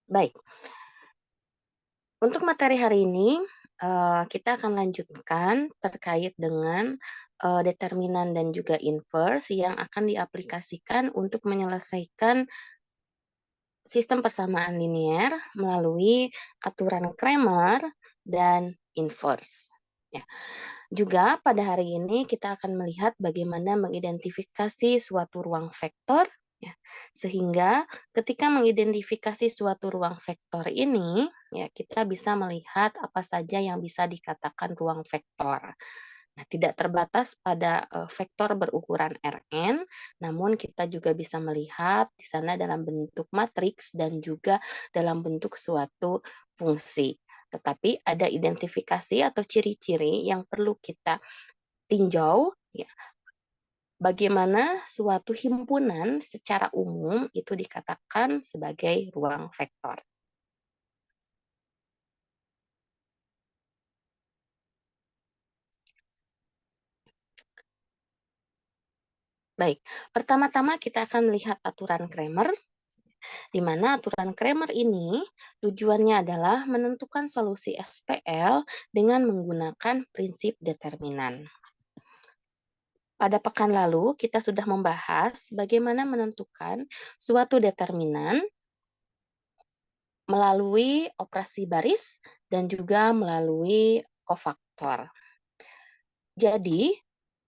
Baik, untuk materi hari ini, kita akan lanjutkan terkait dengan, determinan dan juga inverse yang akan diaplikasikan untuk menyelesaikan sistem persamaan linier melalui aturan Cramer dan inverse. Ya. Juga pada hari ini kita akan melihat bagaimana mengidentifikasi suatu ruang vektor, ya. Sehingga ketika mengidentifikasi suatu ruang vektor ini, ya kita bisa melihat apa saja yang bisa dikatakan ruang vektor. Nah, tidak terbatas pada vektor berukuran Rn, namun kita juga bisa melihat di sana dalam bentuk matriks dan juga dalam bentuk suatu fungsi. Tetapi ada identifikasi atau ciri-ciri yang perlu kita tinjau, ya, bagaimana suatu himpunan secara umum itu dikatakan sebagai ruang vektor. Baik, pertama-tama kita akan melihat aturan Cramer, di mana aturan Cramer ini tujuannya adalah menentukan solusi SPL dengan menggunakan prinsip determinan. Pada pekan lalu, kita sudah membahas bagaimana menentukan suatu determinan melalui operasi baris dan juga melalui kofaktor. Jadi,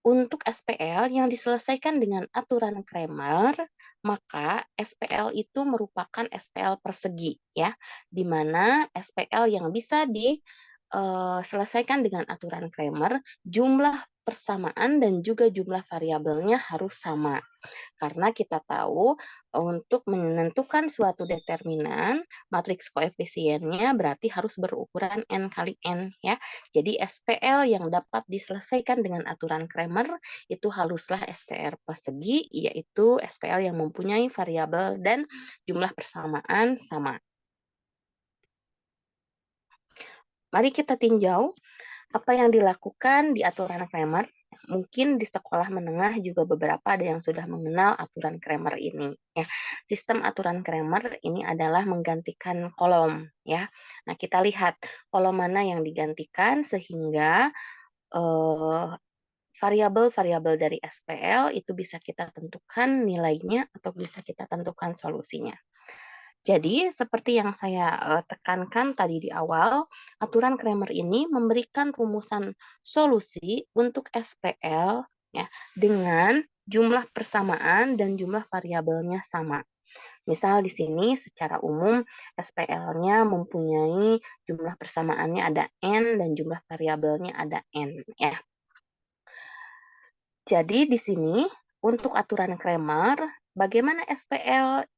untuk SPL yang diselesaikan dengan aturan Cramer, maka SPL itu merupakan SPL persegi, ya, di mana SPL yang bisa diselesaikan dengan aturan Cramer, jumlah persamaan dan juga jumlah variabelnya harus sama. Karena kita tahu untuk menentukan suatu determinan, matriks koefisiennya berarti harus berukuran n kali n, ya. Jadi SPL yang dapat diselesaikan dengan aturan Cramer itu haruslah SPL persegi, yaitu SPL yang mempunyai variabel dan jumlah persamaan sama. Mari kita tinjau apa yang dilakukan di aturan Cramer. Mungkin di sekolah menengah juga beberapa ada yang sudah mengenal aturan Cramer ini. Ya, sistem aturan Cramer ini adalah menggantikan kolom. Ya, nah kita lihat kolom mana yang digantikan sehingga eh, variabel-variabel dari SPL itu bisa kita tentukan nilainya atau bisa kita tentukan solusinya. Jadi, seperti yang saya tekankan tadi di awal, aturan Cramer ini memberikan rumusan solusi untuk SPL, ya, dengan jumlah persamaan dan jumlah variabelnya sama. Misal di sini secara umum SPL-nya mempunyai jumlah persamaannya ada n dan jumlah variabelnya ada n, ya. Jadi di sini untuk aturan Cramer, bagaimana SPL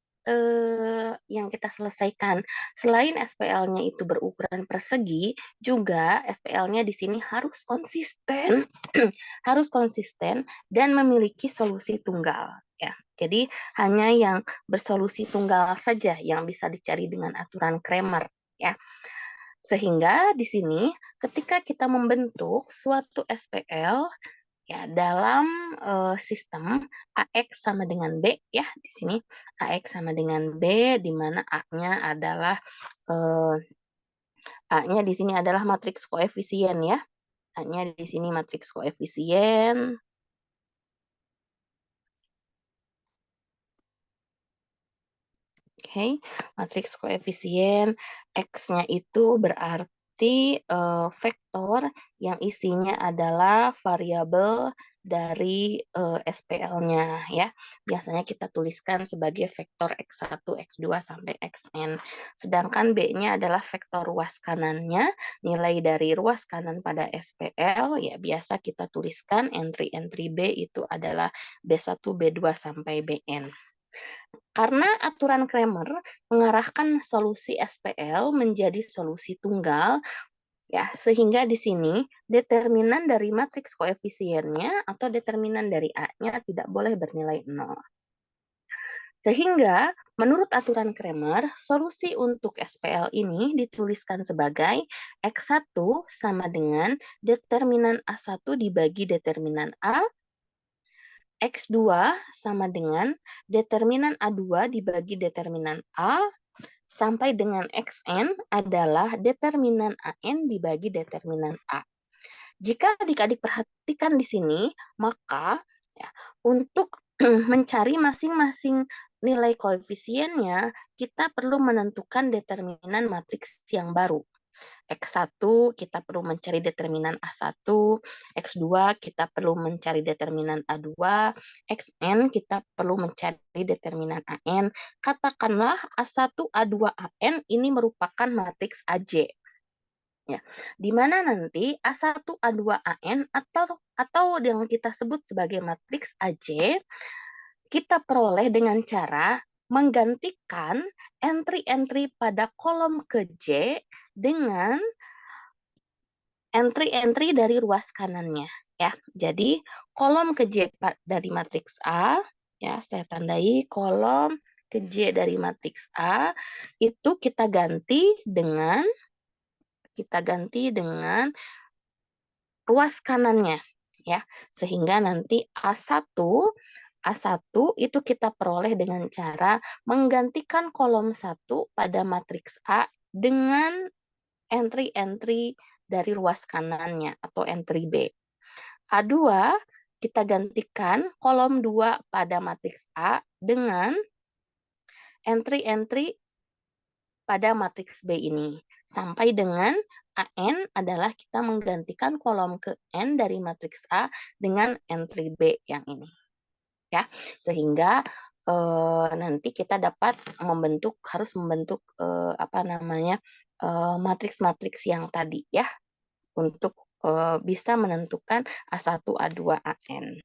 yang kita selesaikan? Selain SPL-nya itu berukuran persegi, juga SPL-nya di sini harus konsisten, harus konsisten dan memiliki solusi tunggal. Ya, jadi hanya yang bersolusi tunggal saja yang bisa dicari dengan aturan Cramer. Ya, sehingga di sini ketika kita membentuk suatu SPL, ya, dalam sistem AX sama dengan B, ya, di sini AX sama dengan B, di mana A-nya adalah A-nya di sini adalah matriks koefisien, ya. A-nya di sini matriks koefisien. Oke, matriks koefisien X-nya itu berarti vektor yang isinya adalah variabel dari SPL-nya, ya. Biasanya kita tuliskan sebagai vektor X1, X2 sampai Xn. Sedangkan B-nya adalah vektor ruas kanannya, nilai dari ruas kanan pada SPL, ya biasa kita tuliskan entry-entry B itu adalah B1, B2 sampai Bn. Karena aturan Cramer mengarahkan solusi SPL menjadi solusi tunggal, ya, sehingga di sini determinan dari matriks koefisiennya atau determinan dari A-nya tidak boleh bernilai 0. Sehingga menurut aturan Cramer, solusi untuk SPL ini dituliskan sebagai X1 sama dengan determinan A1 dibagi determinan A, X2 sama dengan determinan A2 dibagi determinan A, sampai dengan Xn adalah determinan AN dibagi determinan A. Jika adik-adik perhatikan di sini, maka ya, untuk mencari masing-masing nilai koefisiennya, kita perlu menentukan determinan matriks yang baru. X1 kita perlu mencari determinan A1, X2 kita perlu mencari determinan A2, Xn kita perlu mencari determinan AN. Katakanlah A1, A2, AN ini merupakan matriks AJ. Ya, di mana nanti A1, A2, AN atau yang kita sebut sebagai matriks AJ kita peroleh dengan cara menggantikan entry-entry pada kolom ke J dengan entry-entry dari ruas kanannya ya. Jadi kolom ke J dari matriks A ya, saya tandai kolom ke J dari matriks A itu kita ganti dengan ruas kanannya ya. Sehingga nanti A1 itu kita peroleh dengan cara menggantikan kolom 1 pada matriks A dengan entry-entry dari ruas kanannya atau entry B. A2 kita gantikan kolom 2 pada matriks A dengan entry-entry pada matriks B ini. Sampai dengan AN adalah kita menggantikan kolom ke N dari matriks A dengan entry B yang ini. Ya, sehingga nanti kita dapat harus membentuk matriks-matriks yang tadi ya untuk bisa menentukan A1, A2, AN.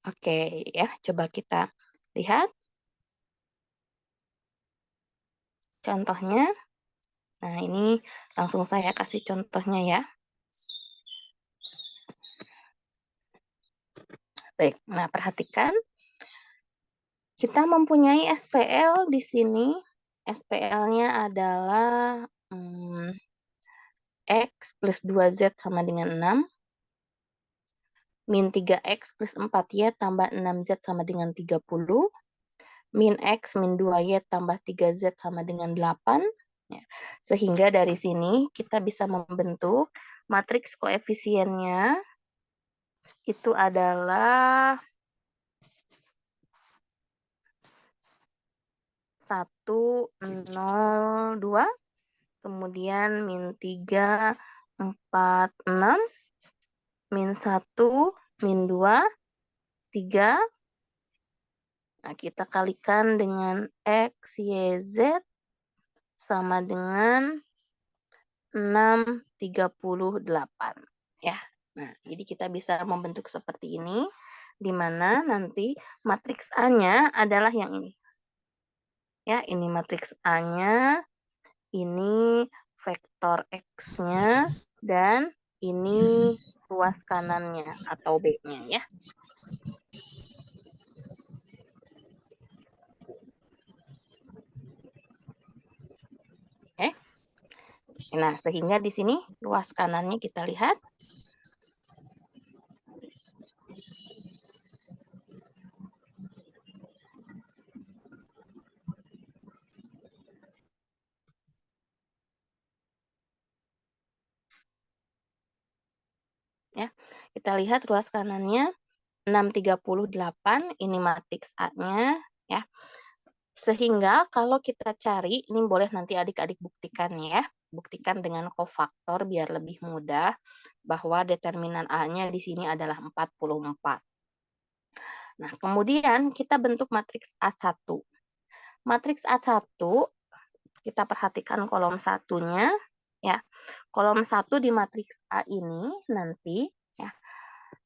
Oke, ya, coba kita lihat contohnya. Nah, ini langsung saya kasih contohnya ya. Baik, nah perhatikan. Kita mempunyai SPL di sini. SPL-nya adalah X plus 2Z sama dengan 6. Min 3X plus 4Y tambah 6Z sama dengan 30. Min X min 2Y tambah 3Z sama dengan 8. Ya. Sehingga dari sini kita bisa membentuk matriks koefisiennya itu adalah 1, 0, 2. Kemudian min 3, 4, 6. Min 1, min 2, 3. Nah, kita kalikan dengan X, Y, Z sama dengan 6, 38. Ya. Nah, jadi kita bisa membentuk seperti ini, di mana nanti matriks A-nya adalah yang ini. Ya, ini matriks A-nya, ini vektor X-nya, dan ini ruas kanannya atau B-nya ya. Oke. Nah, sehingga di sini ruas kanannya kita lihat. Ya, kita lihat ruas kanannya 638, ini matriks A-nya ya. Sehingga kalau kita cari, ini boleh nanti adik-adik buktikan ya. Buktikan dengan kofaktor biar lebih mudah bahwa determinan A-nya di sini adalah 44. Nah, kemudian kita bentuk matriks A1. Matriks A1 kita perhatikan kolom satunya ya. Kolom 1 di matriks A ini nanti ya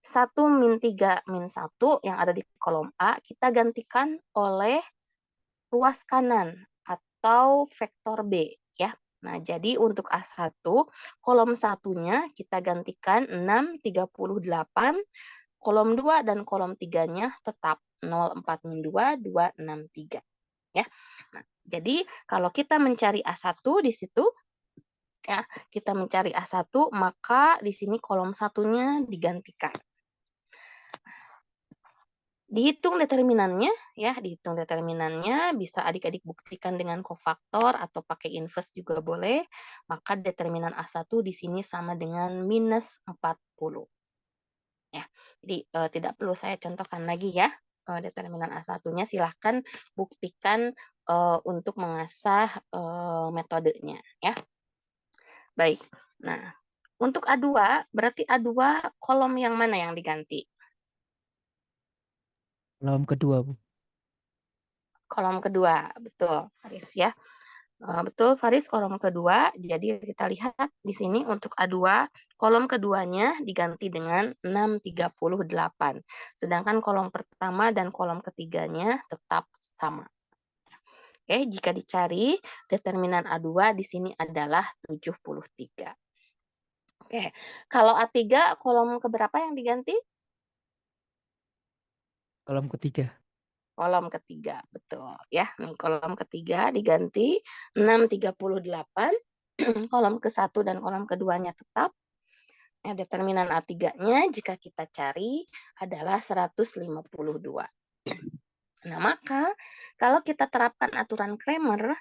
1 min 3 min 1 yang ada di kolom A kita gantikan oleh ruas kanan atau vektor B ya. Nah, jadi untuk A1 kolom satunya kita gantikan 6, 38, kolom 2 dan kolom 3-nya tetap 0, 4 min 2, 2, 6, 3 ya. Nah, jadi kalau kita mencari A1 di situ ya, kita mencari A1 maka di sini kolom satunya digantikan. Dihitung determinannya ya, dihitung determinannya bisa adik-adik buktikan dengan kofaktor atau pakai inverse juga boleh. Maka determinan A1 di sini sama dengan minus 40. Ya, jadi tidak perlu saya contohkan lagi ya. Determinan A1-nya silahkan buktikan untuk mengasah metodenya ya. Baik. Nah, untuk A2 berarti A2 kolom yang mana yang diganti? Kolom kedua, Bu. Kolom kedua, betul, Faris ya. Betul Faris, kolom kedua. Jadi kita lihat di sini untuk A2, kolom keduanya diganti dengan 638. Sedangkan kolom pertama dan kolom ketiganya tetap sama. Oke, jika dicari determinan A2 di sini adalah 73. Oke, kalau A3 kolom keberapa yang diganti? Kolom ketiga. Kolom ketiga, betul ya. Nih kolom ketiga diganti 638, kolom ke-1 dan kolom keduanya tetap. Nah, determinan A3-nya jika kita cari adalah 152. Nah, maka kalau kita terapkan aturan Cramer,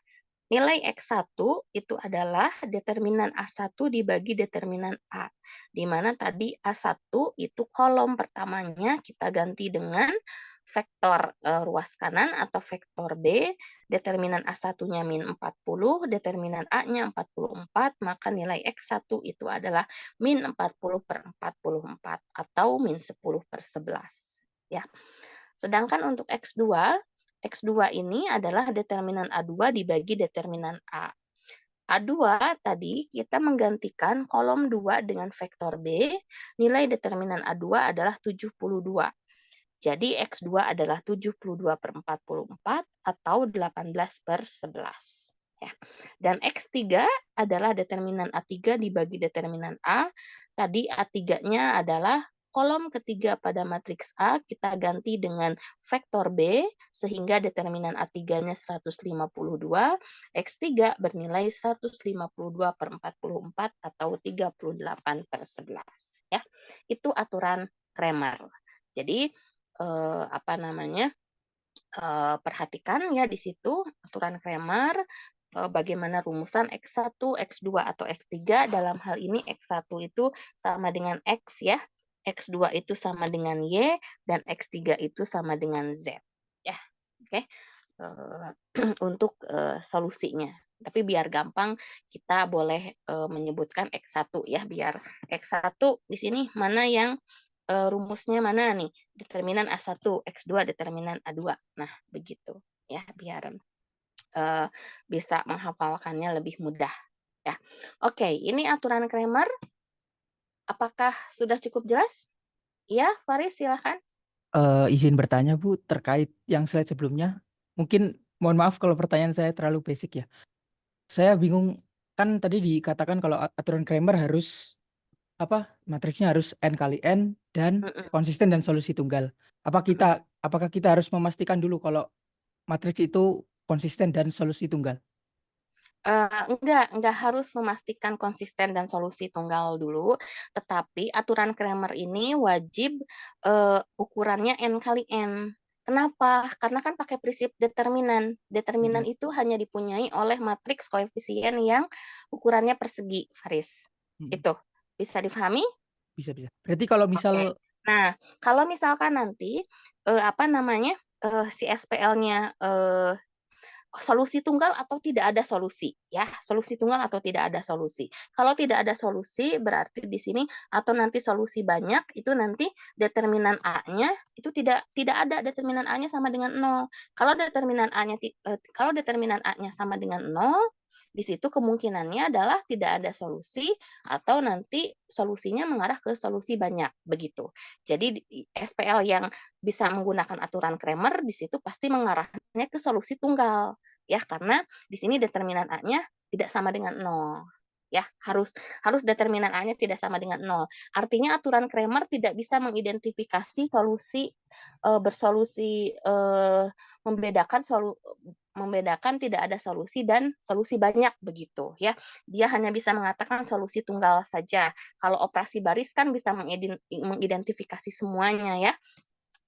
nilai X1 itu adalah determinan A1 dibagi determinan A. Di mana tadi A1 itu kolom pertamanya kita ganti dengan vektor ruas kanan atau vektor B, determinan A1-nya min 40, determinan A-nya 44, maka nilai X1 itu adalah min 40/44 atau min 10/11. Ya. Sedangkan untuk X2, X2 ini adalah determinan A2 dibagi determinan A. A2 tadi kita menggantikan kolom 2 dengan vektor B, nilai determinan A2 adalah 72. Jadi X2 adalah 72/44 atau 18/11. Ya. Dan X3 adalah determinan A3 dibagi determinan A. Tadi A3-nya adalah kolom ketiga pada matriks A kita ganti dengan vektor B sehingga determinan A3-nya 152, X3 bernilai 152/44 atau 38/11 ya. Itu aturan Cramer. Jadi perhatikan ya di situ aturan Cramer bagaimana rumusan X1, X2 atau X3. Dalam hal ini X1 itu sama dengan X ya. X2 itu sama dengan Y dan X3 itu sama dengan Z. Ya, oke. Untuk solusinya. Tapi biar gampang kita boleh menyebutkan X1 ya, biar X1 di sini mana yang rumusnya mana nih? Determinan A1, X2 determinan A2. Nah, begitu ya, biar bisa menghafalkannya lebih mudah ya. Oke, ini aturan Cramer. Apakah sudah cukup jelas? Ya, Faris silakan. Izin bertanya, Bu, terkait yang slide sebelumnya. Mungkin mohon maaf kalau pertanyaan saya terlalu basic ya. Saya bingung, kan tadi dikatakan kalau aturan Cramer harus matriksnya harus n kali n dan Mm-mm. konsisten dan solusi tunggal. Mm-mm. Apakah kita harus memastikan dulu kalau matriks itu konsisten dan solusi tunggal? Enggak harus memastikan konsisten dan solusi tunggal dulu, tetapi aturan Cramer ini wajib ukurannya n kali n. Kenapa? Karena kan pakai prinsip determinan. Determinan Mm-mm. itu hanya dipunyai oleh matriks koefisien yang ukurannya persegi, Faris. Mm-mm. Itu bisa difahami? Bisa, bisa. Berarti kalau Oke. misal Nah, kalau misalkan nanti si SPL-nya solusi tunggal atau tidak ada solusi ya, solusi tunggal atau tidak ada solusi. Kalau tidak ada solusi berarti di sini atau nanti solusi banyak itu nanti determinan A-nya itu tidak ada determinan A-nya sama dengan 0. Kalau determinan A-nya sama dengan 0 di situ kemungkinannya adalah tidak ada solusi atau nanti solusinya mengarah ke solusi banyak, begitu. Jadi SPL yang bisa menggunakan aturan Cramer di situ pasti mengarahnya ke solusi tunggal, ya, karena di sini determinan A-nya tidak sama dengan 0. Ya, harus determinan A-nya tidak sama dengan 0. Artinya aturan Cramer tidak bisa mengidentifikasi solusi bersolusi membedakan tidak ada solusi dan solusi banyak begitu ya. Dia hanya bisa mengatakan solusi tunggal saja. Kalau operasi baris kan bisa mengidentifikasi semuanya ya.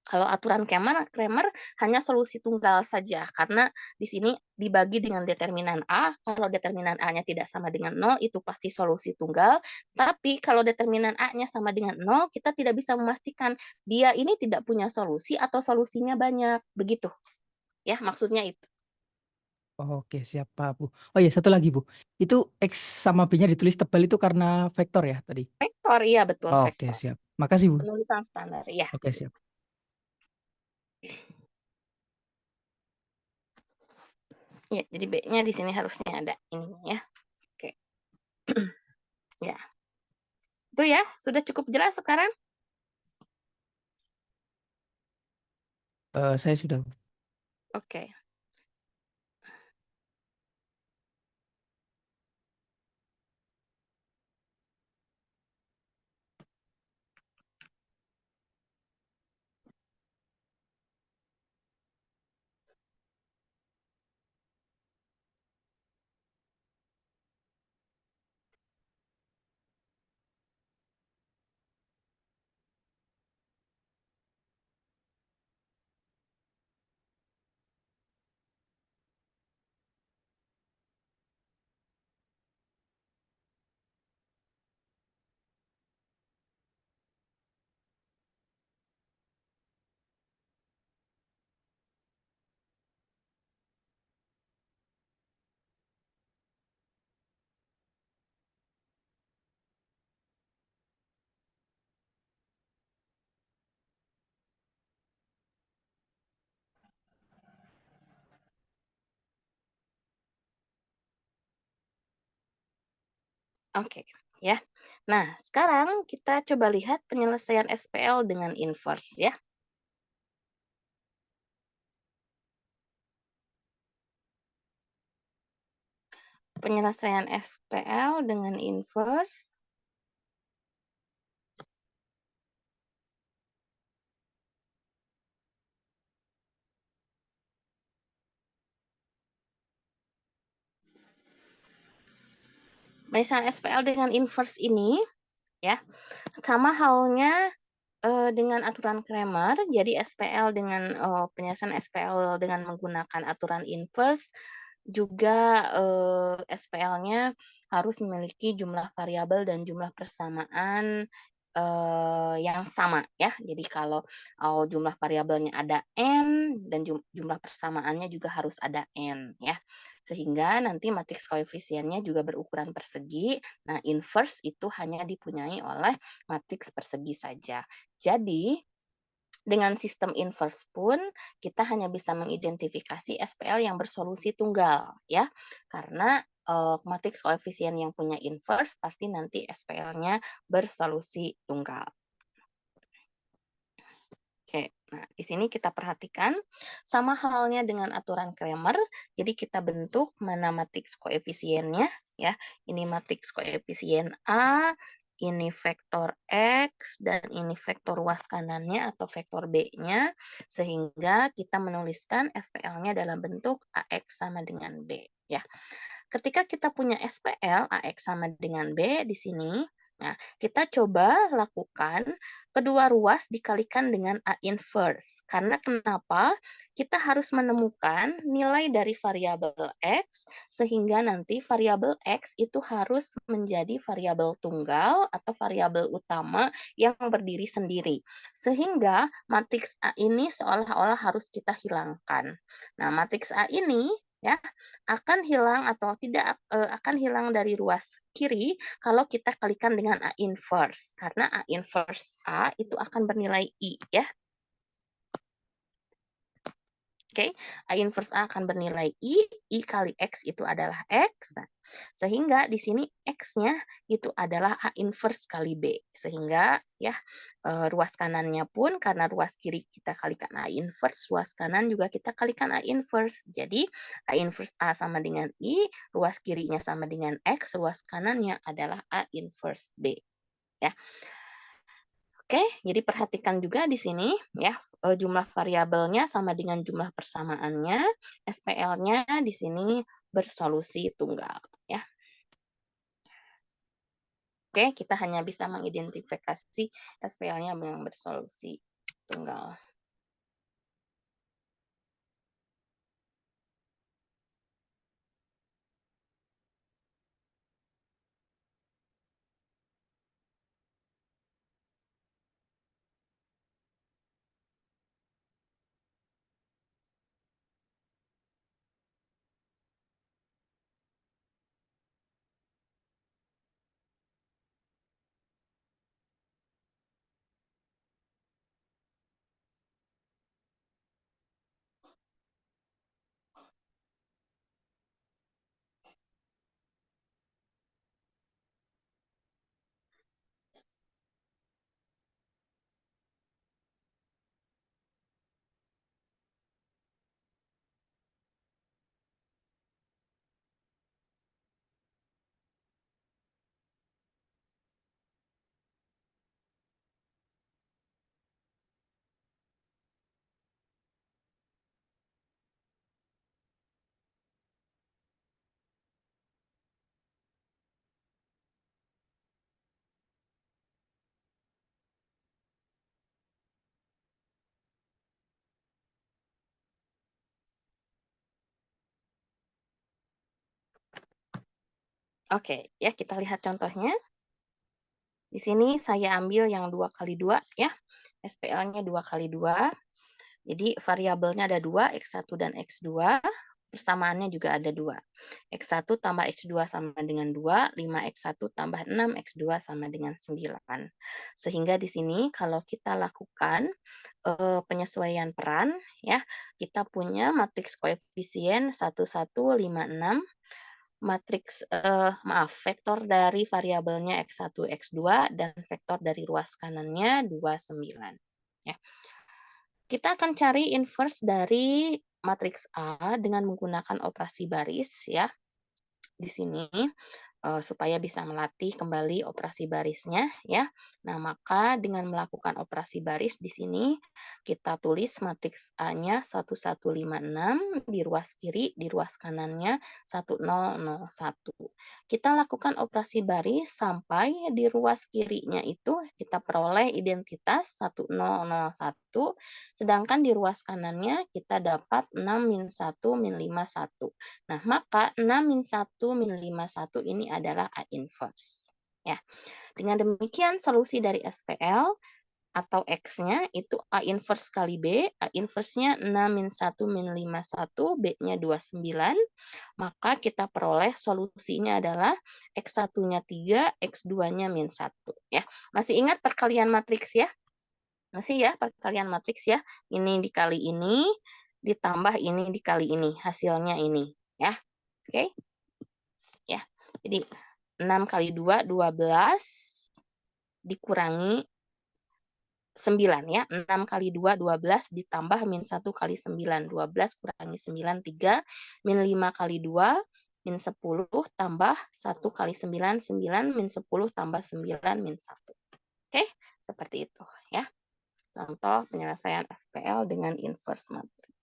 Kalau aturan Cramer hanya solusi tunggal saja, karena di sini dibagi dengan determinan A, kalau determinan A-nya tidak sama dengan 0, itu pasti solusi tunggal, tapi kalau determinan A-nya sama dengan 0, kita tidak bisa memastikan dia ini tidak punya solusi atau solusinya banyak, begitu. Ya, maksudnya itu. Oke, siap, Pak, Bu. Oh iya, satu lagi, Bu. Itu X sama B-nya ditulis tebal itu karena vektor ya tadi? Vektor, iya betul Oke, vektor. siap. Makasih, Bu. Penulisan standar, ya. Oke, siap. Ya, jadi B-nya di sini harusnya ada ininya ya. Oke. Ya. Itu ya, sudah cukup jelas sekarang? Saya sudah. Oke. Oke, ya. Nah, sekarang kita coba lihat penyelesaian SPL dengan inverse ya. Penyelesaian SPL dengan inverse. Penyelesaian SPL dengan inverse ini ya, sama halnya dengan aturan Cramer, jadi SPL dengan penyelesaian SPL dengan menggunakan aturan inverse juga SPL-nya harus memiliki jumlah variabel dan jumlah persamaan yang sama ya. Jadi kalau jumlah variabelnya ada n dan jumlah persamaannya juga harus ada n ya. Sehingga nanti matriks koefisiennya juga berukuran persegi. Nah, inverse itu hanya dipunyai oleh matriks persegi saja. Jadi, dengan sistem inverse pun kita hanya bisa mengidentifikasi SPL yang bersolusi tunggal ya. Karena matriks koefisien yang punya inverse pasti nanti SPL-nya bersolusi tunggal. Oke, nah di sini kita perhatikan sama halnya dengan aturan Cramer. Jadi kita bentuk mana matriks koefisiennya ya. Ini matriks koefisien A, ini vektor X dan ini vektor ruas kanannya atau vektor B-nya sehingga kita menuliskan SPL-nya dalam bentuk AX sama dengan B ya. Ketika kita punya SPL AX sama dengan B di sini, nah, kita coba lakukan kedua ruas dikalikan dengan A inverse. Karena kenapa? Kita harus menemukan nilai dari variabel X, sehingga nanti variabel X itu harus menjadi variabel tunggal atau variabel utama yang berdiri sendiri. Sehingga matriks A ini seolah-olah harus kita hilangkan. Nah, matriks A ini ya akan hilang atau tidak akan hilang dari ruas kiri kalau kita kalikan dengan A inverse. Karena A inverse A itu akan bernilai I ya. Oke, A inverse A akan bernilai I kali X itu adalah X. Nah, sehingga di sini X-nya itu adalah A inverse kali B. Sehingga ya, ruas kanannya pun karena ruas kiri kita kalikan A inverse, ruas kanan juga kita kalikan A inverse. Jadi A inverse A sama dengan I, ruas kirinya sama dengan X, ruas kanannya adalah A inverse B. Ya. Oke, jadi perhatikan juga di sini ya, jumlah variabelnya sama dengan jumlah persamaannya, SPL-nya di sini bersolusi tunggal ya. Oke, kita hanya bisa mengidentifikasi SPL-nya yang bersolusi tunggal. Oke, ya kita lihat contohnya. Di sini saya ambil yang 2 kali 2 ya, SPL-nya 2 kali 2. Jadi variabelnya ada 2, X1 dan X2, persamaannya juga ada 2. X1 tambah X2 sama dengan 2, 5X1 tambah 6X2 sama dengan 9. Sehingga di sini kalau kita lakukan penyesuaian peran ya, kita punya matriks koefisien 1156, matriks vektor dari variabelnya X1, X2 dan vektor dari ruas kanannya 29 ya. Kita akan cari inverse dari matriks A dengan menggunakan operasi baris ya. Di sini supaya bisa melatih kembali operasi barisnya ya. Nah, maka dengan melakukan operasi baris di sini kita tulis matriks A-nya 1156 di ruas kiri, di ruas kanannya 1001. Kita lakukan operasi baris sampai di ruas kirinya itu kita peroleh identitas 1001, sedangkan di ruas kanannya kita dapat 6 min 1 min 5 1. Nah, maka 6 min 1 min 5 1 ini adalah A inverse. Ya, dengan demikian solusi dari SPL atau X-nya itu A inverse kali B, A inverse-nya 6 min 1 min 5 1, B-nya 29, maka kita peroleh solusinya adalah X1-nya 3, X2-nya min 1. Ya. Masih ingat perkalian matriks ya? Masih ya perkalian matriks ya? Ini dikali ini, ditambah ini dikali ini, hasilnya ini. Ya, oke? Ya, jadi 6 kali 2, 12, dikurangi 9 ya. 6 kali 2, 12, ditambah min 1 kali 9. 12 kurangi 9, 3. Min 5 kali 2, min 10, tambah 1 kali 9, 9, min 10, tambah 9, min 1. Oke, seperti itu ya. Contoh penyelesaian FPL dengan inverse matrix.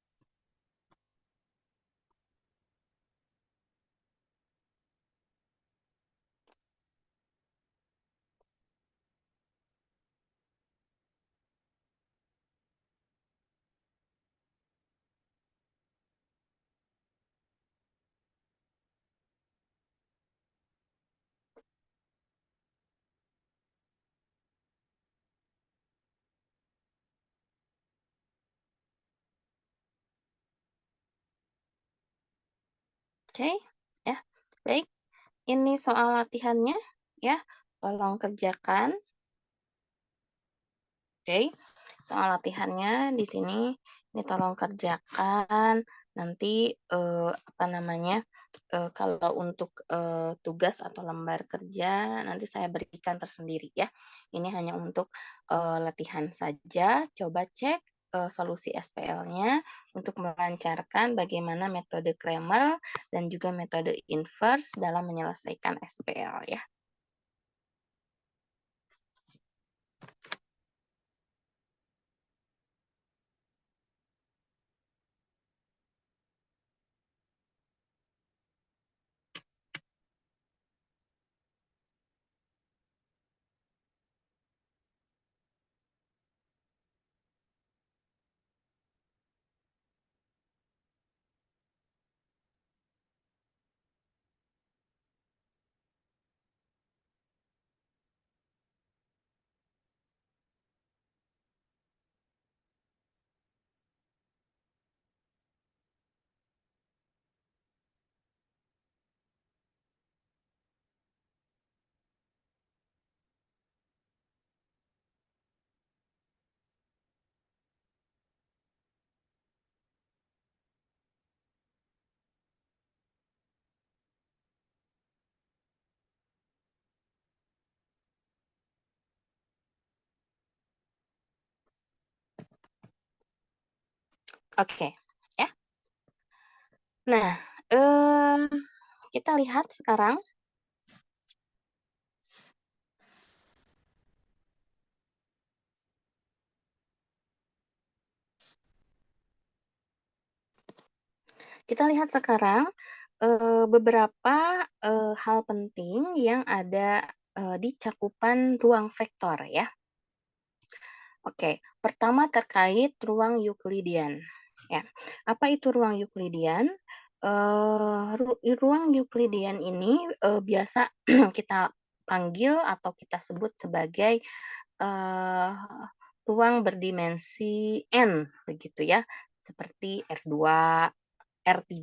Oke, ya. Baik, ini soal latihannya ya. Tolong kerjakan. Oke, soal latihannya di sini Ini tolong kerjakan. Nanti, kalau untuk, tugas atau lembar kerja nanti saya berikan tersendiri ya. Ini hanya untuk, latihan saja. Coba cek, solusi SPL-nya untuk melancarkan bagaimana metode Kramer dan juga metode inverse dalam menyelesaikan SPL ya. Oke, ya. Nah, kita lihat sekarang. Kita lihat sekarang, beberapa, hal penting yang ada, di cakupan ruang vektor ya. Oke, pertama terkait ruang Euklidian, ya. Apa itu ruang Euklidian? Ruang Euklidian ini, biasa kita panggil atau kita sebut sebagai, eee, ruang berdimensi n, begitu ya, seperti R2, R3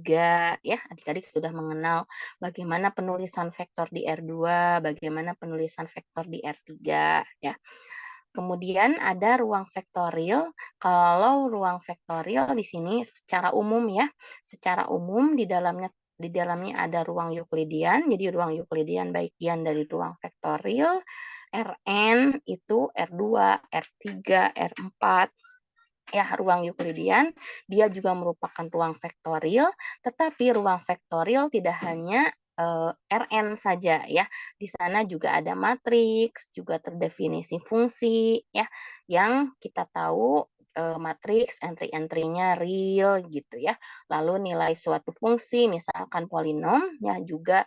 ya, adik-adik sudah mengenal bagaimana penulisan vektor di R2, bagaimana penulisan vektor di R3 ya. Kemudian ada ruang vektorial. Kalau ruang vektorial di sini secara umum ya, secara umum di dalamnya ada ruang Euklidian. Jadi ruang Euklidian bagian dari ruang vektorial. Rn itu R2, R3, R4 ya, ruang Euklidian. Dia juga merupakan ruang vektorial, tetapi ruang vektorial tidak hanya Rn saja ya. Di sana juga ada matriks, juga terdefinisi fungsi ya, yang kita tahu matriks entry-entry-nya real gitu ya. Lalu nilai suatu fungsi misalkan polinom ya juga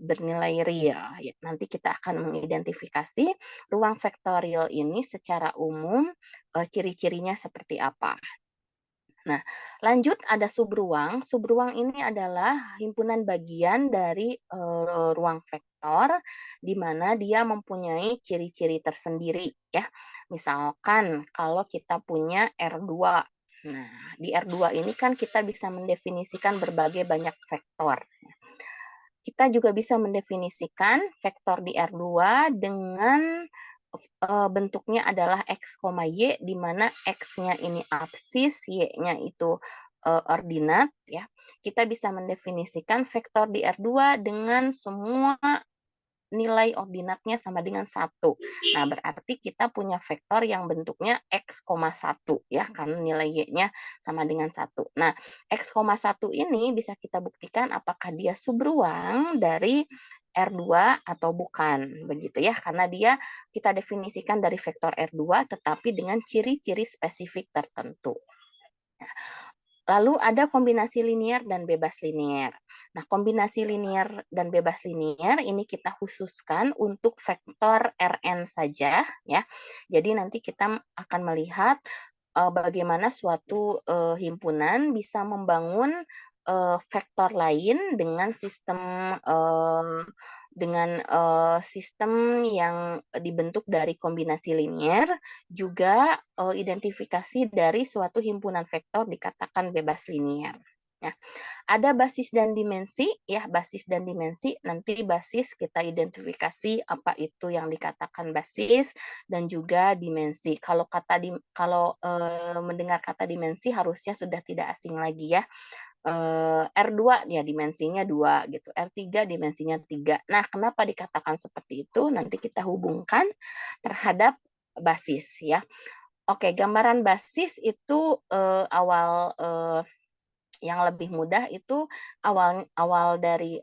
bernilai real ya. Nanti kita akan mengidentifikasi ruang vektorial ini secara umum ciri-cirinya seperti apa. Nah, lanjut ada subruang. Subruang ini adalah himpunan bagian dari ruang vektor, di mana dia mempunyai ciri-ciri tersendiri ya. Misalkan kalau kita punya R2. Nah, di R2 ini kan kita bisa mendefinisikan berbagai banyak vektor. Kita juga bisa mendefinisikan vektor di R2 dengan bentuknya adalah X, Y, di mana X-nya ini absis, Y-nya itu ordinat ya. Kita bisa mendefinisikan vektor di R2 dengan semua nilai ordinatnya sama dengan 1. Nah, berarti kita punya vektor yang bentuknya X, 1 ya, karena nilai Y-nya sama dengan 1. Nah, X, 1 ini bisa kita buktikan apakah dia subruang dari R2 atau bukan, begitu ya. Karena dia kita definisikan dari vektor R2 tetapi dengan ciri-ciri spesifik tertentu. Lalu ada kombinasi linier dan bebas linier. Nah, kombinasi linier dan bebas linier ini kita khususkan untuk vektor Rn saja ya. Jadi nanti kita akan melihat bagaimana suatu himpunan bisa membangun vektor lain dengan sistem yang dibentuk dari kombinasi linier, juga identifikasi dari suatu himpunan vektor dikatakan bebas linier. Ya, ada basis dan dimensi, ya, basis dan dimensi. Nanti basis kita identifikasi apa itu yang dikatakan basis dan juga dimensi. Kalau mendengar kata dimensi harusnya sudah tidak asing lagi ya. R2 ya dimensinya 2 gitu, R3 dimensinya 3. Nah, kenapa dikatakan seperti itu? Nanti kita hubungkan terhadap basis ya. Oke, gambaran basis itu yang lebih mudah itu awal dari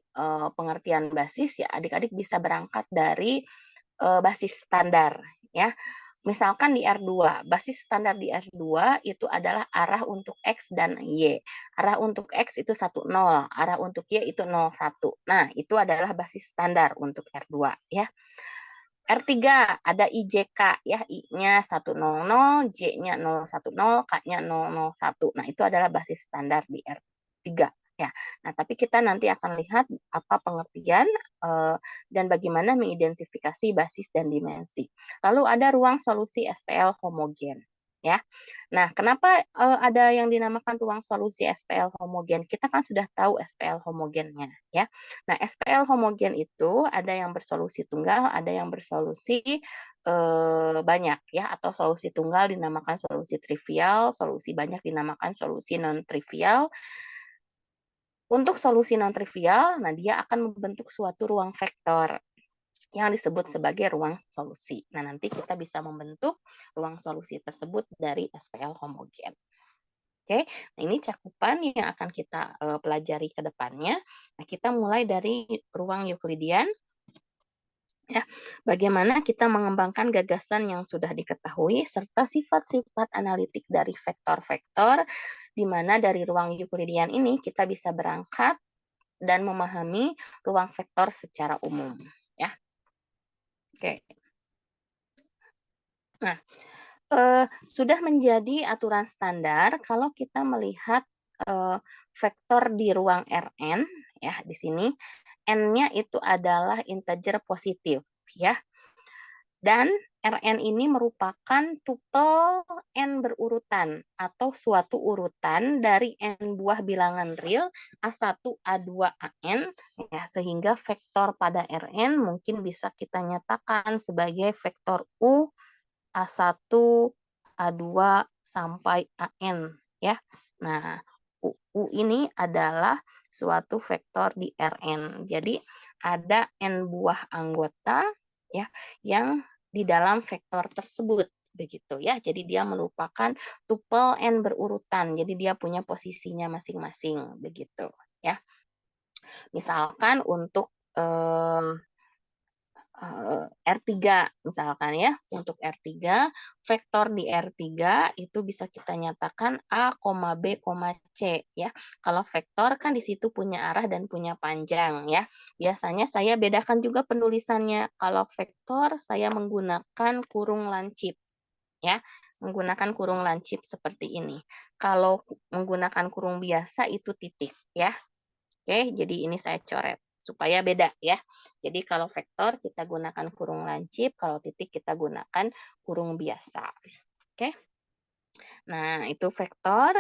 pengertian basis ya adik-adik bisa berangkat dari basis standar ya. Misalkan di R2, basis standar di R2 itu adalah arah untuk X dan Y. Arah untuk X itu 10, arah untuk Y itu 01. Nah, itu adalah basis standar untuk R2 ya. R3 ada IJK ya, I-nya 100, J-nya 010, K-nya 001. Nah, itu adalah basis standar di R3 ya. Nah, tapi kita nanti akan lihat apa pengertian dan bagaimana mengidentifikasi basis dan dimensi. Lalu ada ruang solusi SPL homogen ya. Nah, kenapa ada yang dinamakan ruang solusi SPL homogen? Kita kan sudah tahu SPL homogennya ya. Nah, SPL homogen itu ada yang bersolusi tunggal, ada yang bersolusi banyak ya, atau solusi tunggal dinamakan solusi trivial, solusi banyak dinamakan solusi non trivial. Untuk solusi non trivial, nah dia akan membentuk suatu ruang vektor yang disebut sebagai ruang solusi. Nah, nanti kita bisa membentuk ruang solusi tersebut dari SPL homogen. Oke, nah ini cakupan yang akan kita pelajari ke depannya. Nah, kita mulai dari ruang Euklidian. Ya, bagaimana kita mengembangkan gagasan yang sudah diketahui serta sifat-sifat analitik dari vektor-vektor, di mana dari ruang Euklidian ini kita bisa berangkat dan memahami ruang vektor secara umum. Ya, oke. Nah, sudah menjadi aturan standar kalau kita melihat vektor di ruang Rn, ya di sini n-nya itu adalah integer positif, ya. Dan Rn ini merupakan tupel n berurutan atau suatu urutan dari n buah bilangan real A1, A2, An, ya, sehingga vektor pada Rn mungkin bisa kita nyatakan sebagai vektor U A1, A2 sampai An ya. Nah, U ini adalah suatu vektor di Rn. Jadi ada n buah anggota ya yang di dalam vektor tersebut begitu ya. Jadi dia merupakan tupel n berurutan. Jadi dia punya posisinya masing-masing begitu ya. Misalkan untuk R3 misalkan ya, untuk R3, vektor di R3 itu bisa kita nyatakan A, B, C ya. Kalau vektor kan di situ punya arah dan punya panjang ya. Biasanya saya bedakan juga penulisannya. Kalau vektor saya menggunakan kurung lancip ya, menggunakan kurung lancip seperti ini. Kalau menggunakan kurung biasa itu titik ya. Oke, jadi ini saya coret supaya beda ya. Jadi kalau vektor kita gunakan kurung lancip, kalau titik kita gunakan kurung biasa. Oke. Nah, itu vektor.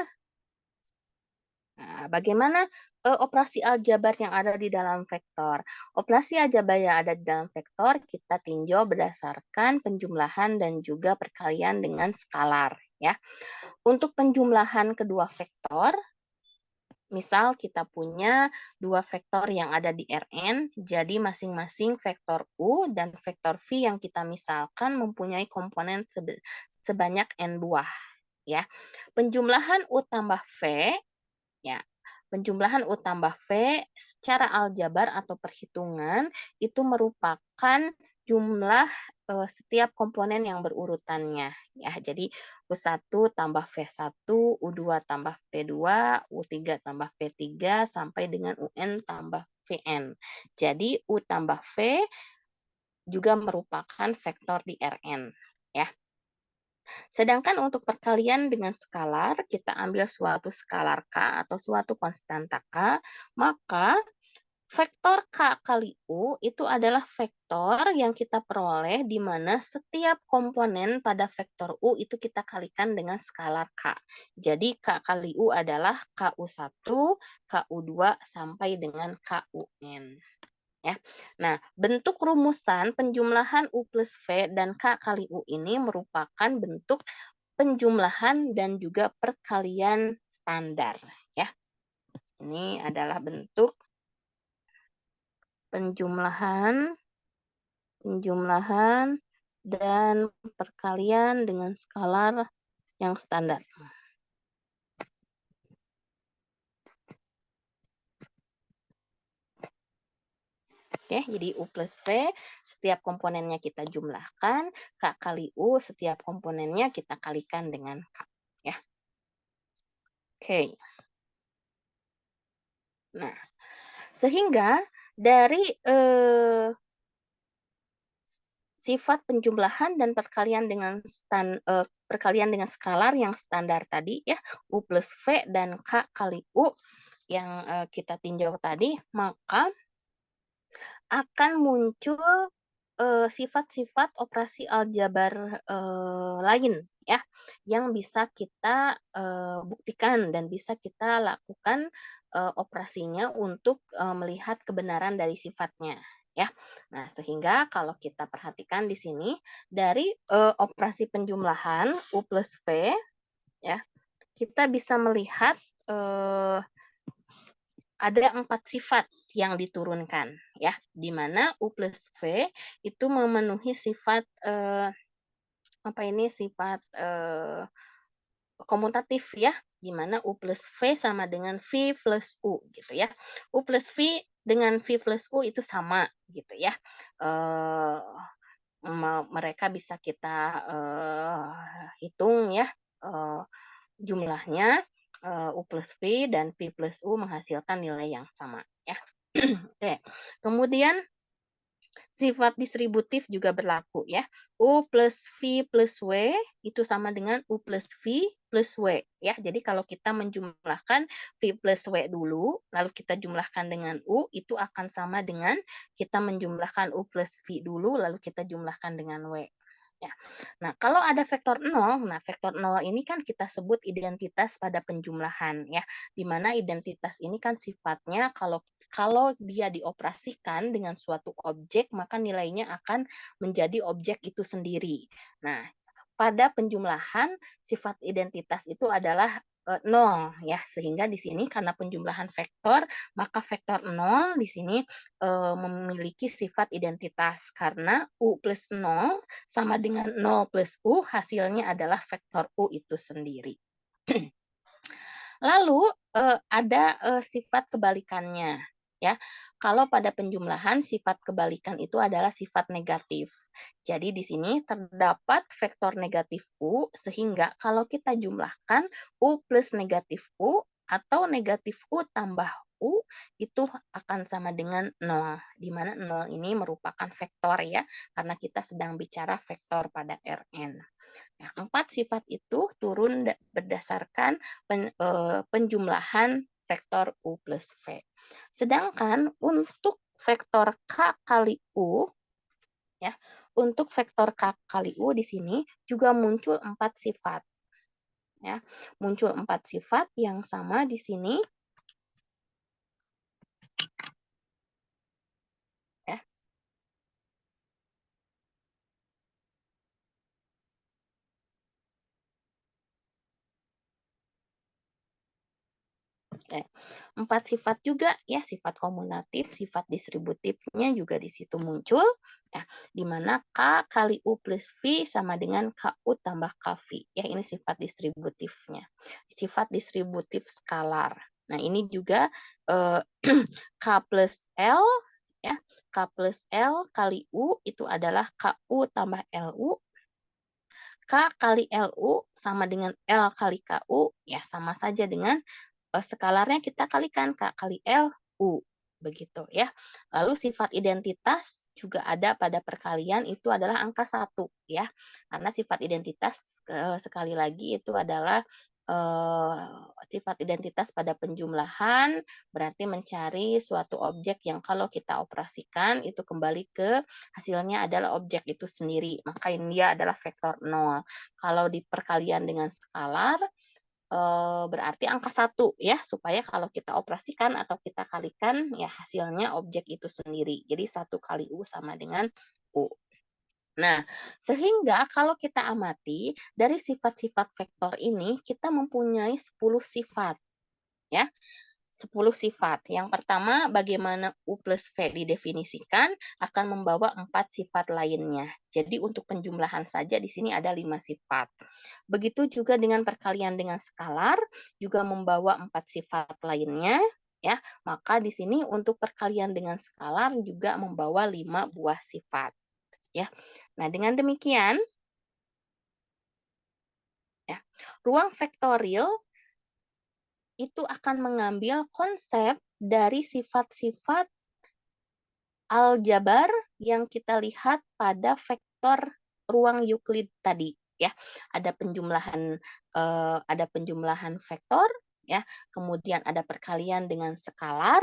Nah, bagaimana operasi aljabar yang ada di dalam vektor? Operasi aljabar yang ada di dalam vektor kita tinjau berdasarkan penjumlahan dan juga perkalian dengan skalar ya. Untuk penjumlahan kedua vektor, misal kita punya dua vektor yang ada di Rn, jadi masing-masing vektor U dan vektor V yang kita misalkan mempunyai komponen sebanyak n buah. Ya, penjumlahan U tambah V, ya, penjumlahan U tambah V secara aljabar atau perhitungan itu merupakan jumlah setiap komponen yang berurutannya ya. Jadi U1 tambah V1, U2 tambah V2, U3 tambah V3 sampai dengan UN tambah Vn. Jadi U tambah V juga merupakan vektor di Rn ya. Sedangkan untuk perkalian dengan skalar, kita ambil suatu skalar K atau suatu konstanta K, maka Vektor K kali U itu adalah vektor yang kita peroleh di mana setiap komponen pada vektor U itu kita kalikan dengan skalar K. Jadi K kali U adalah KU1, KU2 sampai dengan KUN. Ya. Nah, bentuk rumusan penjumlahan U plus V dan K kali U ini merupakan bentuk penjumlahan dan juga perkalian standar. Ya. Ini adalah bentuk penjumlahan dan perkalian dengan skalar yang standar. Oke, jadi U plus V setiap komponennya kita jumlahkan, K kali U setiap komponennya kita kalikan dengan K. Ya. Oke. Nah, sehingga dari sifat penjumlahan dan perkalian dengan skalar yang standar tadi ya, U plus V dan K kali U yang kita tinjau tadi, maka akan muncul sifat-sifat operasi aljabar lain ya, yang bisa kita buktikan dan bisa kita lakukan operasinya untuk melihat kebenaran dari sifatnya ya. Nah, sehingga kalau kita perhatikan di sini dari operasi penjumlahan U plus V ya, kita bisa melihat ada 4 sifat yang diturunkan ya, di mana U plus V itu memenuhi sifat sifat komutatif ya, di mana U plus V sama dengan V plus U gitu ya. U plus V dengan V plus U itu sama gitu ya. Eh, Mereka bisa kita hitung ya jumlahnya U plus V dan V plus U menghasilkan nilai yang sama ya. Oke. Kemudian sifat distributif juga berlaku ya. U plus V plus W itu sama dengan U plus V plus W ya. Jadi kalau kita menjumlahkan V plus W dulu, lalu kita jumlahkan dengan U, itu akan sama dengan kita menjumlahkan U plus V dulu, lalu kita jumlahkan dengan W. Ya. Nah, kalau ada vektor 0, nah vektor 0 ini kan kita sebut identitas pada penjumlahan ya. Di mana identitas ini kan sifatnya kalau dia dioperasikan dengan suatu objek, maka nilainya akan menjadi objek itu sendiri. Nah, pada penjumlahan sifat identitas itu adalah 0 ya, sehingga di sini karena penjumlahan vektor, maka vektor 0 di sini memiliki sifat identitas karena U plus 0 sama dengan 0 plus U, hasilnya adalah vektor U itu sendiri. Lalu ada sifat kebalikannya ya. Kalau pada penjumlahan sifat kebalikan itu adalah sifat negatif. Jadi di sini terdapat vektor negatif U sehingga kalau kita jumlahkan U plus negatif U atau negatif U tambah U itu akan sama dengan 0, di mana 0 ini merupakan vektor ya, karena kita sedang bicara vektor pada Rn. Nah, 4 sifat itu turun berdasarkan penjumlahan vektor U plus V. Sedangkan untuk vektor K kali U, ya, untuk vektor K kali U di sini juga muncul 4 sifat. Ya, muncul 4 sifat yang sama di sini. Ya. Oke. 4 sifat juga ya, sifat komutatif, sifat distributifnya juga di situ muncul. Ya, di mana K kali U plus V sama dengan KU tambah KV. Ya, ini sifat distributifnya. Sifat distributif skalar. Nah, ini juga K plus L ya, K plus L kali U itu adalah KU tambah LU. K kali LU sama dengan L kali KU, ya sama saja dengan skalarnya kita kalikan K kali L, U. Begitu ya. Lalu sifat identitas juga ada pada perkalian itu adalah angka 1 ya. Karena sifat identitas sekali lagi itu adalah sifat identitas pada penjumlahan berarti mencari suatu objek yang kalau kita operasikan itu kembali ke hasilnya adalah objek itu sendiri, maka ini dia adalah vektor 0. Kalau di perkalian dengan skalar, berarti angka 1 ya, supaya kalau kita operasikan atau kita kalikan ya hasilnya objek itu sendiri. Jadi 1 kali U sama dengan U. Nah, sehingga kalau kita amati dari sifat-sifat vektor ini kita mempunyai 10 sifat ya. 10 sifat. Yang pertama, bagaimana U plus V didefinisikan akan membawa 4 sifat lainnya. Jadi untuk penjumlahan saja di sini ada 5 sifat. Begitu juga dengan perkalian dengan skalar juga membawa 4 sifat lainnya ya. Maka di sini untuk perkalian dengan skalar juga membawa 5 buah sifat ya. Nah, dengan demikian ya, ruang vektorial itu akan mengambil konsep dari sifat-sifat aljabar yang kita lihat pada vektor ruang Euclid tadi ya. Ada penjumlahan vektor ya, kemudian ada perkalian dengan skalar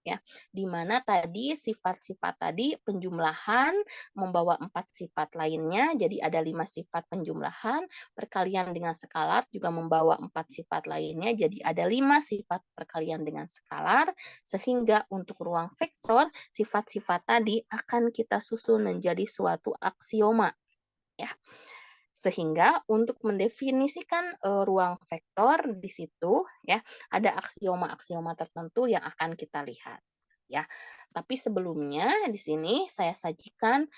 ya, di mana tadi sifat-sifat tadi penjumlahan membawa 4 sifat lainnya, jadi ada 5 sifat penjumlahan, perkalian dengan skalar juga membawa 4 sifat lainnya, jadi ada 5 sifat perkalian dengan skalar, sehingga untuk ruang vektor sifat-sifat tadi akan kita susun menjadi suatu aksioma ya. Sehingga untuk mendefinisikan ruang vektor di situ ya ada aksioma-aksioma tertentu yang akan kita lihat ya. Tapi sebelumnya di sini saya sajikan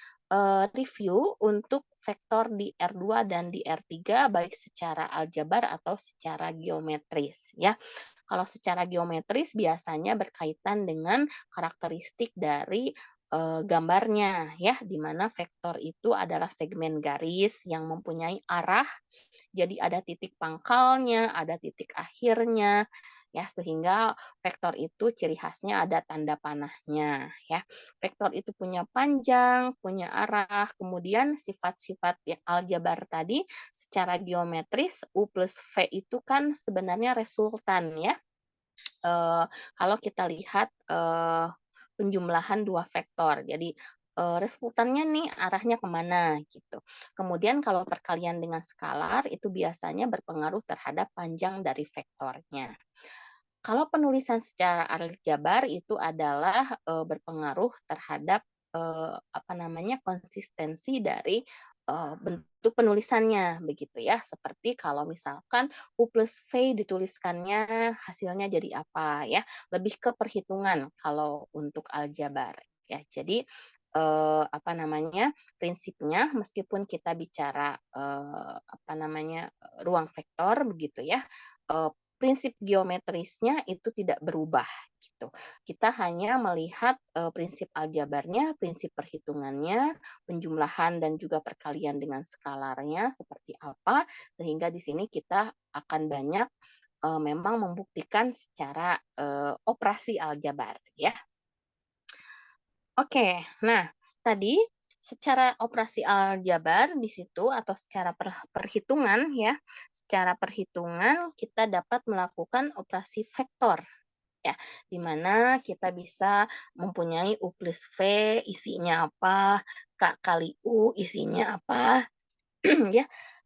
review untuk vektor di R2 dan di R3 baik secara aljabar atau secara geometris ya. Kalau secara geometris biasanya berkaitan dengan karakteristik dari gambarnya ya, di mana vektor itu adalah segmen garis yang mempunyai arah, jadi ada titik pangkalnya, ada titik akhirnya, ya sehingga vektor itu ciri khasnya ada tanda panahnya ya. Vektor itu punya panjang, punya arah, kemudian sifat-sifat yang aljabar tadi secara geometris U plus V itu kan sebenarnya resultan ya. Kalau kita lihat penjumlahan dua vektor. Jadi resultannya nih arahnya kemana gitu. Kemudian kalau perkalian dengan skalar itu biasanya berpengaruh terhadap panjang dari vektornya. Kalau penulisan secara aljabar itu adalah berpengaruh terhadap apa namanya konsistensi dari bentuk penulisannya begitu ya. Seperti kalau misalkan U plus V dituliskannya hasilnya jadi apa ya. Lebih ke perhitungan kalau untuk aljabar ya. Jadi apa namanya prinsipnya meskipun kita bicara apa namanya ruang vektor begitu ya. Prinsip geometrisnya itu tidak berubah gitu. Kita hanya melihat prinsip aljabarnya, prinsip perhitungannya, penjumlahan dan juga perkalian dengan skalarnya seperti apa, sehingga di sini kita akan banyak memang membuktikan secara operasi aljabar ya. Oke, nah tadi secara operasi aljabar di situ atau secara perhitungan ya, secara perhitungan kita dapat melakukan operasi vektor ya, di mana kita bisa mempunyai U plus V isinya apa, K kali U isinya apa, ya,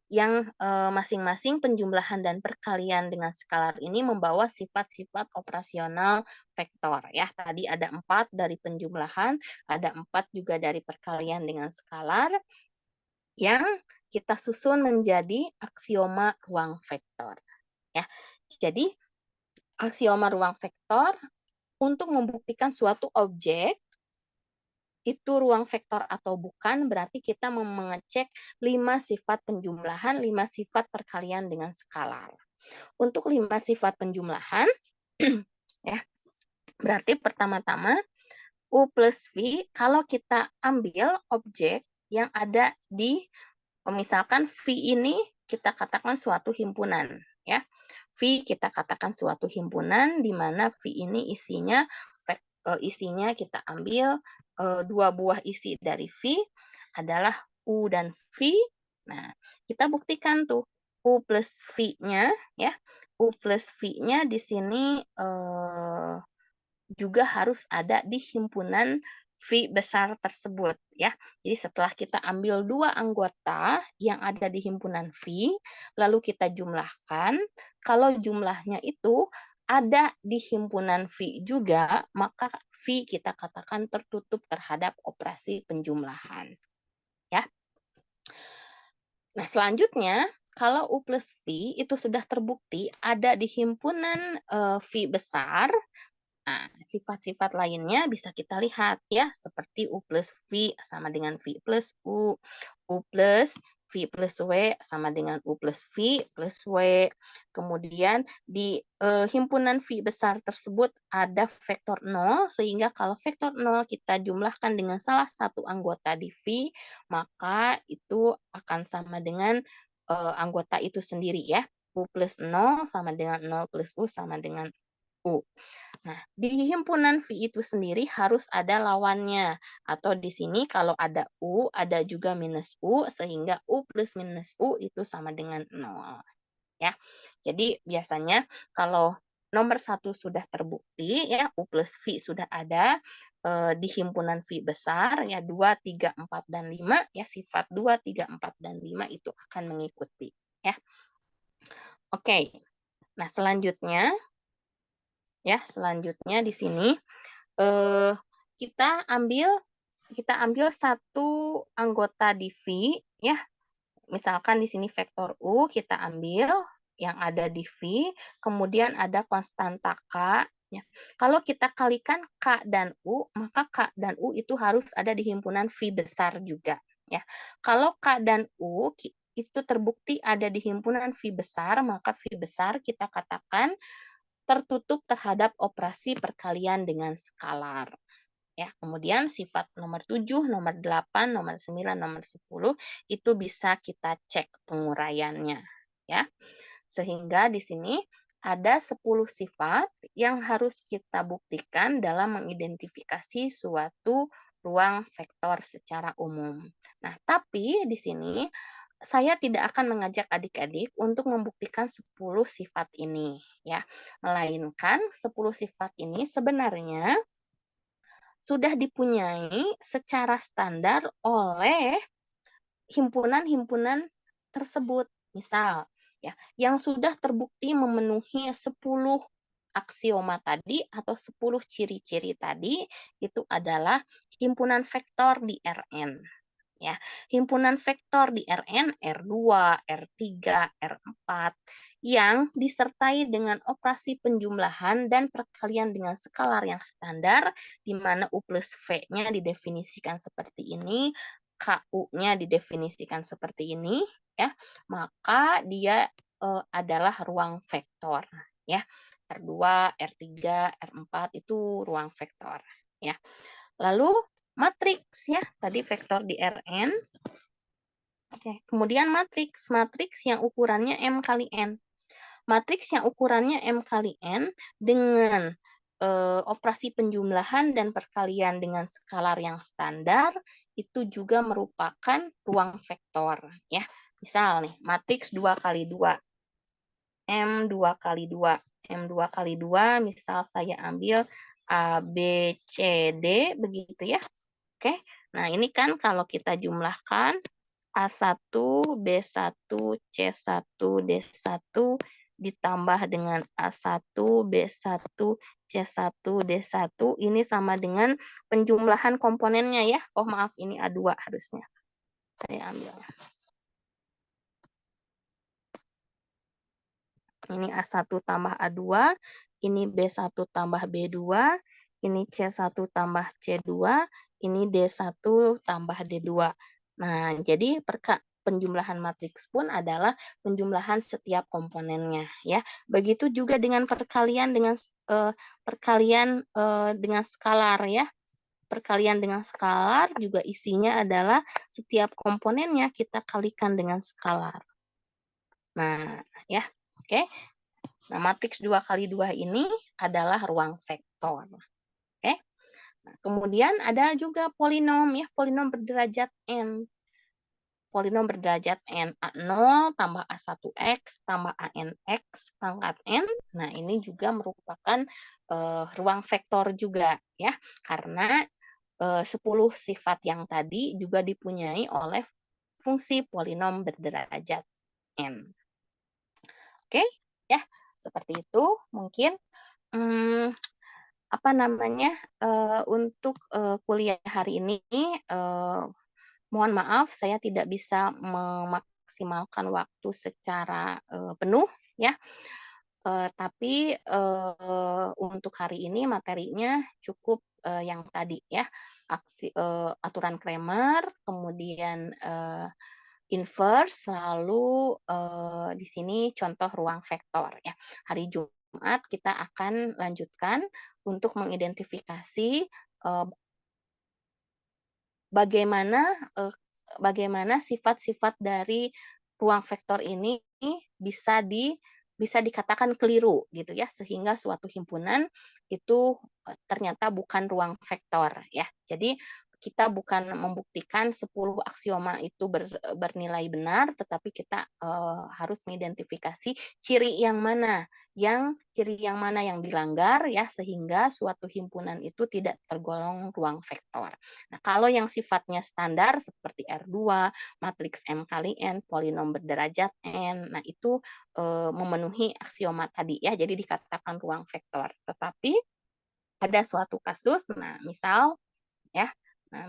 yang masing-masing penjumlahan dan perkalian dengan skalar ini membawa sifat-sifat operasional vektor ya. Tadi ada 4 dari penjumlahan, ada 4 juga dari perkalian dengan skalar yang kita susun menjadi aksioma ruang vektor ya. Jadi aksioma ruang vektor untuk membuktikan suatu objek itu ruang vektor atau bukan, berarti kita mengecek 5 sifat penjumlahan, 5 sifat perkalian dengan skalar. Untuk 5 sifat penjumlahan, ya, berarti pertama-tama U plus V, kalau kita ambil objek yang ada di, misalkan V ini kita katakan suatu himpunan, ya. V kita katakan suatu himpunan di mana V ini isinya kita ambil 2 buah isi dari V adalah U dan V. Nah, kita buktikan tuh U plus V-nya ya, U plus V-nya di sini juga harus ada di himpunan V besar tersebut ya. Jadi setelah kita ambil dua anggota yang ada di himpunan V, lalu kita jumlahkan, kalau jumlahnya itu ada di himpunan V juga, maka V kita katakan tertutup terhadap operasi penjumlahan ya. Nah, selanjutnya kalau U plus V itu sudah terbukti ada di himpunan V besar. Nah, sifat-sifat lainnya bisa kita lihat ya, seperti U plus V sama dengan V plus U plus V plus W sama dengan U plus V plus W. Kemudian di himpunan V besar tersebut ada vektor 0, sehingga kalau vektor 0 kita jumlahkan dengan salah satu anggota di V, maka itu akan sama dengan anggota itu sendiri ya. U plus 0 sama dengan 0 plus U sama dengan U. Nah, di himpunan V itu sendiri harus ada lawannya, atau di sini kalau ada U, ada juga minus U, sehingga U plus minus U itu sama dengan 0. Ya. Jadi biasanya kalau nomor 1 sudah terbukti ya, U plus V sudah ada di himpunan V besar ya 2, 3, 4, dan 5 ya, sifat 2, 3, 4, dan 5 itu akan mengikuti ya. Oke. Nah, selanjutnya di sini eh, kita ambil satu anggota di V ya. Misalkan di sini vektor U kita ambil yang ada di V, kemudian ada konstanta K ya. Kalau kita kalikan K dan U, maka K dan U itu harus ada di himpunan V besar juga ya. Kalau K dan U itu terbukti ada di himpunan V besar, maka V besar kita katakan tertutup terhadap operasi perkalian dengan skalar. Ya, kemudian sifat nomor 7, nomor 8, nomor 9, nomor 10 itu bisa kita cek penguraiannya ya. Sehingga di sini ada 10 sifat yang harus kita buktikan dalam mengidentifikasi suatu ruang vektor secara umum. Nah, tapi di sini saya tidak akan mengajak adik-adik untuk membuktikan 10 sifat ini ya. Melainkan 10 sifat ini sebenarnya sudah dipunyai secara standar oleh himpunan-himpunan tersebut. Misal, ya, yang sudah terbukti memenuhi 10 aksioma tadi atau 10 ciri-ciri tadi itu adalah himpunan vektor di Rn. Ya, himpunan vektor di Rn R2, R3, R4 yang disertai dengan operasi penjumlahan dan perkalian dengan skalar yang standar, di mana U plus V-nya didefinisikan seperti ini, KU-nya didefinisikan seperti ini, ya, maka dia adalah ruang vektor, ya. R2, R3, R4 itu ruang vektor, ya. Lalu matriks ya, tadi vektor di Rn. Oke, kemudian matriks yang ukurannya M kali N. Matriks yang ukurannya M kali N dengan operasi penjumlahan dan perkalian dengan skalar yang standar itu juga merupakan ruang vektor ya. Misal nih, matriks 2 kali 2, M 2 kali 2. M 2 kali 2 misal saya ambil A, B, C, D begitu ya. Oke, nah ini kan kalau kita jumlahkan A1, B1, C1, D1 ditambah dengan A1, B1, C1, D1 ini sama dengan penjumlahan komponennya ya. Oh maaf, ini A2 harusnya. Saya ambil. Ini A1 tambah A2, ini B1 tambah B2, ini C1 tambah C2, ini D1 tambah D2. Nah, jadi penjumlahan matriks pun adalah penjumlahan setiap komponennya ya. Begitu juga dengan perkalian dengan skalar ya. Perkalian dengan skalar juga isinya adalah setiap komponennya kita kalikan dengan skalar. Nah, ya. Oke. Nah, matriks 2 kali 2 ini adalah ruang vektor. Oke. Nah, kemudian ada juga polinom ya, polinom berderajat n. polinom berderajat n. A0 tambah A1x tambah ANX pangkat n. Nah, ini juga merupakan ruang vektor juga ya, karena 10 sifat yang tadi juga dipunyai oleh fungsi polinom berderajat n. Oke, ya, seperti itu mungkin apa namanya, untuk kuliah hari ini, mohon maaf saya tidak bisa memaksimalkan waktu secara penuh ya. Tapi untuk hari ini materinya cukup yang tadi ya, aturan Cramer, kemudian inverse, lalu di sini contoh ruang vektor ya. Hari Jumat kita akan lanjutkan untuk mengidentifikasi bagaimana bagaimana sifat-sifat dari ruang vektor ini bisa dikatakan keliru gitu ya, sehingga suatu himpunan itu ternyata bukan ruang vektor ya. Jadi kita bukan membuktikan 10 aksioma itu bernilai benar, tetapi kita harus mengidentifikasi ciri yang mana yang dilanggar ya, sehingga suatu himpunan itu tidak tergolong ruang vektor. Nah, kalau yang sifatnya standar seperti R2, matriks M kali N, polinom berderajat N, nah itu memenuhi aksioma tadi ya, jadi dikatakan ruang vektor. Tetapi ada suatu kasus,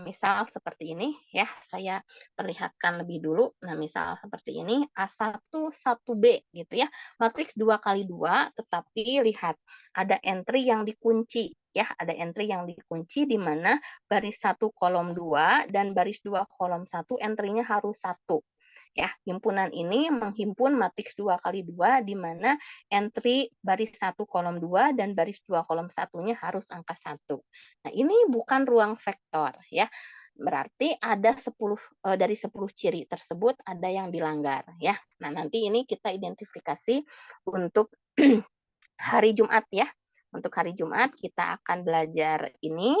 misal seperti ini ya, saya perlihatkan lebih dulu. Nah, misal seperti ini, A1, 1B gitu ya, matriks 2 kali 2, tetapi lihat ada entry yang dikunci ya, ada entry yang dikunci di mana baris 1 kolom 2 dan baris 2 kolom 1 entry-nya harus 1. Ya, himpunan ini menghimpun matriks 2 kali 2 di mana entry baris 1 kolom 2 dan baris 2 kolom 1-nya harus angka 1. Nah, ini bukan ruang vektor ya. Berarti ada 10 dari 10 ciri tersebut ada yang dilanggar ya. Nah, nanti ini kita identifikasi untuk hari Jumat ya. Untuk hari Jumat kita akan belajar ini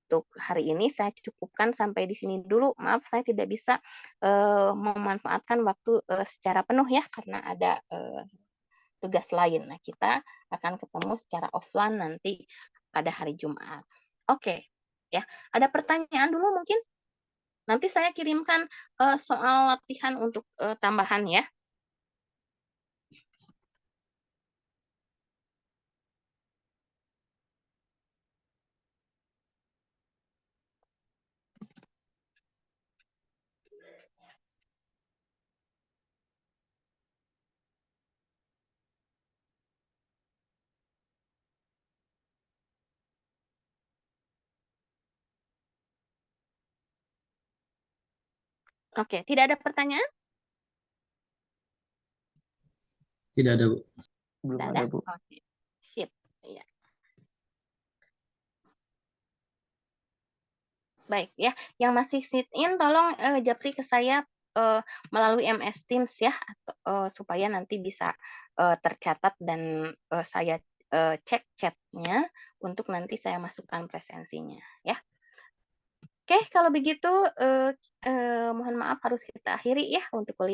untuk hari ini saya cukupkan sampai di sini dulu. Maaf saya tidak bisa memanfaatkan waktu secara penuh ya, karena ada tugas lain. Nah, kita akan ketemu secara offline nanti pada hari Jumat. Oke, ya. Ada pertanyaan dulu mungkin? Nanti saya kirimkan soal latihan untuk tambahan ya. Oke, tidak ada pertanyaan? Tidak ada, Bu. Belum Tidak ada, ada? Bu. Oke, sip. Iya. Baik ya, yang masih sit in tolong japri ke saya melalui MS Teams ya, atau supaya nanti bisa tercatat dan saya cek chatnya untuk nanti saya masukkan presensinya ya. Oke, kalau begitu mohon maaf harus kita akhiri ya untuk kuliah